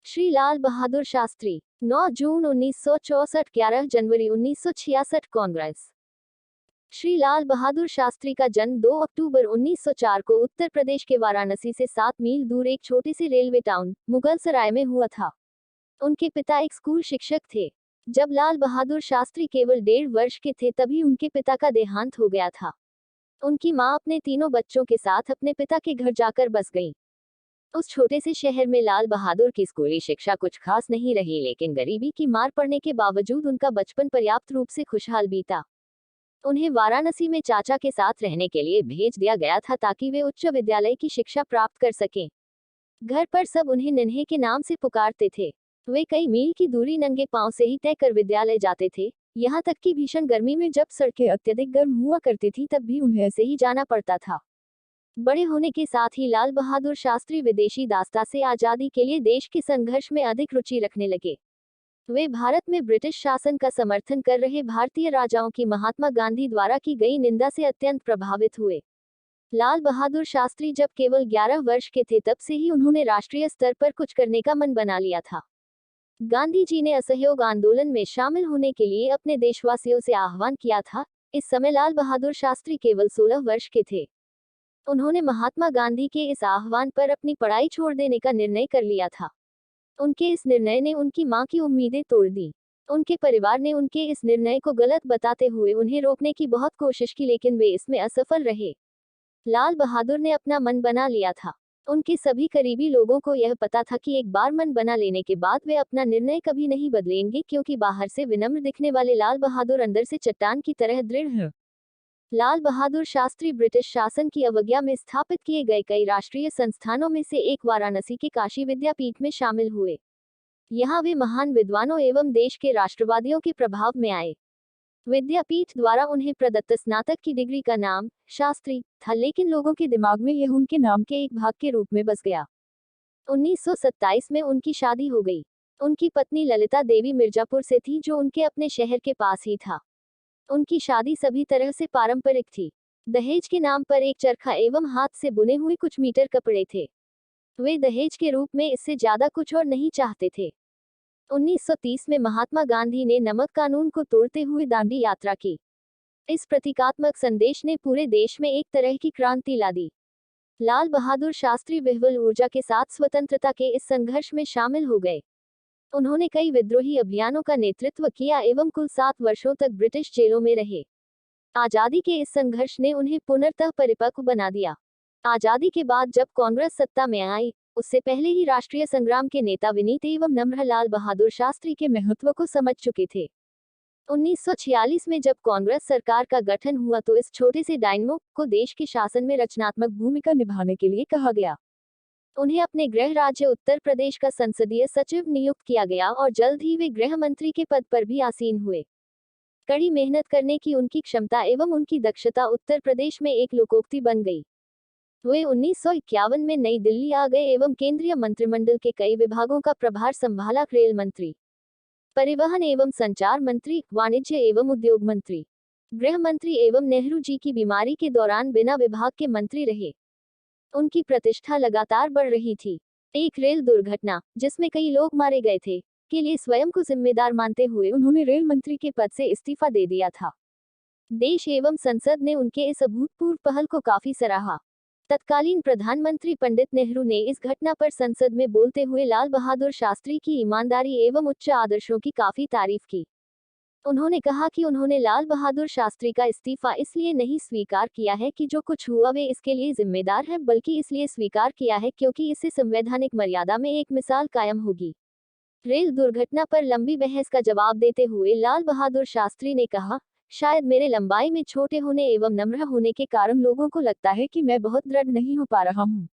श्री लाल बहादुर शास्त्री 9 जून 1964, 11 जनवरी 1966 कांग्रेस। श्री लाल बहादुर शास्त्री का जन्म 2 अक्टूबर 1904 को उत्तर प्रदेश के वाराणसी से 7 मील दूर एक छोटे से रेलवे टाउन मुगलसराय में हुआ था। उनके पिता एक स्कूल शिक्षक थे। जब लाल बहादुर शास्त्री केवल 1.5 वर्ष के थे तभी उनके पिता का देहांत हो गया था। उनकी मां अपने तीनों बच्चों के साथ अपने पिता के घर जाकर बस गईं। उस छोटे से शहर में लाल बहादुर की स्कूली शिक्षा कुछ खास नहीं रही, लेकिन गरीबी की मार पड़ने के बावजूद उनका बचपन पर्याप्त रूप से खुशहाल बीता। उन्हें वाराणसी में चाचा के साथ रहने के लिए भेज दिया गया था ताकि वे उच्च विद्यालय की शिक्षा प्राप्त कर सकें। घर पर सब उन्हें नन्हे के नाम से पुकारते थे। वे कई मील की दूरी नंगे पांव से ही तय कर विद्यालय जाते थे। यहाँ तक कि भीषण गर्मी में जब सड़कें अत्यधिक गर्म हुआ करती थी तब भी उन्हें ऐसे ही जाना पड़ता था। बड़े होने के साथ ही लाल बहादुर शास्त्री विदेशी दासता से आजादी के लिए देश के संघर्ष में अधिक रुचि रखने लगे। वे भारत में ब्रिटिश शासन का समर्थन कर रहे भारतीय राजाओं की महात्मा गांधी द्वारा की गई निंदा से अत्यंत प्रभावित हुए। लाल बहादुर शास्त्री जब केवल 11 वर्ष के थे तब से ही उन्होंने राष्ट्रीय स्तर पर कुछ करने का मन बना लिया था। गांधी जी ने असहयोग आंदोलन में शामिल होने के लिए अपने देशवासियों से आह्वान किया था। इस समय लाल बहादुर शास्त्री केवल 16 वर्ष के थे। उन्होंने महात्मा गांधी के इस आह्वान पर अपनी पढ़ाई छोड़ देने का निर्णय कर लिया था। उनके इस निर्णय ने उनकी मां की उम्मीदें तोड़ दी। उनके परिवार ने उनके इस निर्णय को गलत बताते हुए उन्हें रोकने की बहुत कोशिश की, लेकिन वे इसमें असफल रहे। लाल बहादुर ने अपना मन बना लिया था। उनके सभी करीबी लोगों को यह पता था कि एक बार मन बना लेने के बाद वे अपना निर्णय कभी नहीं बदलेंगे, क्योंकि बाहर से विनम्र दिखने वाले लाल बहादुर अंदर से चट्टान की तरह दृढ़ हैं। लाल बहादुर शास्त्री ब्रिटिश शासन की अवज्ञा में स्थापित किए गए कई राष्ट्रीय संस्थानों में से एक वाराणसी के काशी विद्यापीठ में शामिल हुए। यहाँ वे महान विद्वानों एवं देश के राष्ट्रवादियों के प्रभाव में आए। विद्यापीठ द्वारा उन्हें प्रदत्त स्नातक की डिग्री का नाम शास्त्री था, लेकिन लोगों के दिमाग में यह उनके नाम के एक भाग के रूप में बस गया। 1927 में उनकी शादी हो गई। उनकी पत्नी ललिता देवी मिर्जापुर से थी, जो उनके अपने शहर के पास ही था। उनकी शादी सभी तरह से पारंपरिक थी। दहेज के नाम पर एक चरखा एवं हाथ से बुने हुए कुछ मीटर कपड़े थे। वे दहेज के रूप में इससे ज्यादा कुछ और नहीं चाहते थे। 1930 में महात्मा गांधी ने नमक कानून को तोड़ते हुए दांडी यात्रा की। इस प्रतीकात्मक संदेश ने पूरे देश में एक तरह की क्रांति ला दी। लाल बहादुर शास्त्री विह्वल ऊर्जा के साथ स्वतंत्रता के इस संघर्ष में शामिल हो गए। उन्होंने कई विद्रोही अभियानों का नेतृत्व किया एवं कुल 7 वर्षों तक ब्रिटिश जेलों में रहे। आजादी के इस संघर्ष ने उन्हें पुनर्तः परिपक्व बना दिया। आजादी के बाद जब कांग्रेस सत्ता में आई, उससे पहले ही राष्ट्रीय संग्राम के नेता विनीत एवं नम्र लाल बहादुर शास्त्री के महत्व को समझ चुके थे। 1946 में जब कांग्रेस सरकार का गठन हुआ तो इस छोटे से डायनमो को देश के शासन में रचनात्मक भूमिका निभाने के लिए कहा गया। उन्हें अपने गृह राज्य उत्तर प्रदेश का संसदीय सचिव नियुक्त किया गया और जल्द ही वे गृह मंत्री के पद पर भी आसीन हुए। कड़ी मेहनत करने की उनकी क्षमता एवं उनकी दक्षता उत्तर प्रदेश में एक लोकोक्ति बन गई। वे 1951 में नई दिल्ली आ गए एवं केंद्रीय मंत्रिमंडल के कई विभागों का प्रभार संभाला। रेल मंत्री, परिवहन एवं संचार मंत्री, वाणिज्य एवं उद्योग मंत्री, गृह मंत्री एवं नेहरू जी की बीमारी के दौरान बिना विभाग के मंत्री रहे। उनकी प्रतिष्ठा लगातार बढ़ रही थी। एक रेल दुर्घटना जिसमें कई लोग मारे गए थे के लिए स्वयं को जिम्मेदार मानते हुए उन्होंने रेल मंत्री के पद से इस्तीफा दे दिया था। देश एवं संसद ने उनके इस अभूतपूर्व पहल को काफी सराहा। तत्कालीन प्रधानमंत्री पंडित नेहरू ने इस घटना पर संसद में बोलते हुए लाल बहादुर शास्त्री की ईमानदारी एवं उच्च आदर्शों की काफी तारीफ की। उन्होंने कहा कि उन्होंने लाल बहादुर शास्त्री का इस्तीफा इसलिए नहीं स्वीकार किया है कि जो कुछ हुआ वे इसके लिए जिम्मेदार हैं, बल्कि इसलिए स्वीकार किया है क्योंकि इससे संवैधानिक मर्यादा में एक मिसाल कायम होगी। रेल दुर्घटना पर लंबी बहस का जवाब देते हुए लाल बहादुर शास्त्री ने कहा, शायद मेरे लंबाई में छोटे होने एवं नम्र होने के कारण लोगों को लगता है कि मैं बहुत दृढ़ नहीं हो पा रहा हूँ।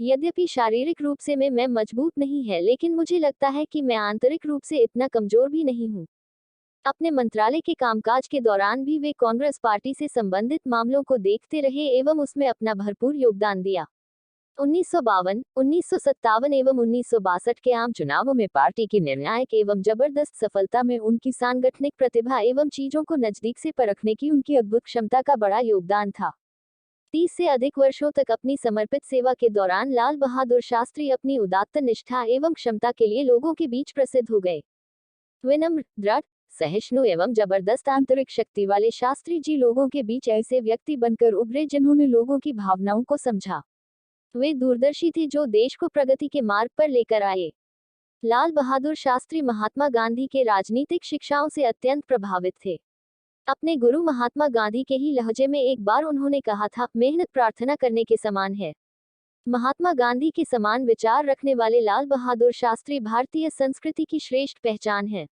यद्यपि शारीरिक रूप से मैं मजबूत नहीं है, लेकिन मुझे लगता है कि मैं आंतरिक रूप से इतना कमजोर भी नहीं हूँ। अपने मंत्रालय के कामकाज के दौरान भी वे कांग्रेस पार्टी से संबंधित मामलों को देखते रहे एवं उसमें अपना भरपूर योगदान दिया। 1952, 1957 एवं 1962 के आम चुनावों में पार्टी की निर्णायक एवं जबरदस्त सफलता में उनकी सांगठनिक प्रतिभा एवं चीजों को नजदीक से परखने की उनकी अद्भुत क्षमता का बड़ा योगदान था। 30 से अधिक वर्षों तक अपनी समर्पित सेवा के दौरान लाल बहादुर शास्त्री अपनी उदात्त निष्ठा एवं क्षमता के लिए लोगों के बीच प्रसिद्ध हो गए। विनम्र, दृढ़, सहिष्णु एवं जबरदस्त आंतरिक शक्ति वाले शास्त्री जी लोगों के बीच ऐसे व्यक्ति बनकर उभरे जिन्होंने लोगों की भावनाओं को समझा। वे दूरदर्शी थे जो देश को प्रगति के मार्ग पर लेकर आए। लाल बहादुर शास्त्री महात्मा गांधी के राजनीतिक शिक्षाओं से अत्यंत प्रभावित थे। अपने गुरु महात्मा गांधी के ही लहजे में एक बार उन्होंने कहा था, मेहनत प्रार्थना करने के समान है। महात्मा गांधी के समान विचार रखने वाले लाल बहादुर शास्त्री भारतीय संस्कृति की श्रेष्ठ पहचान है।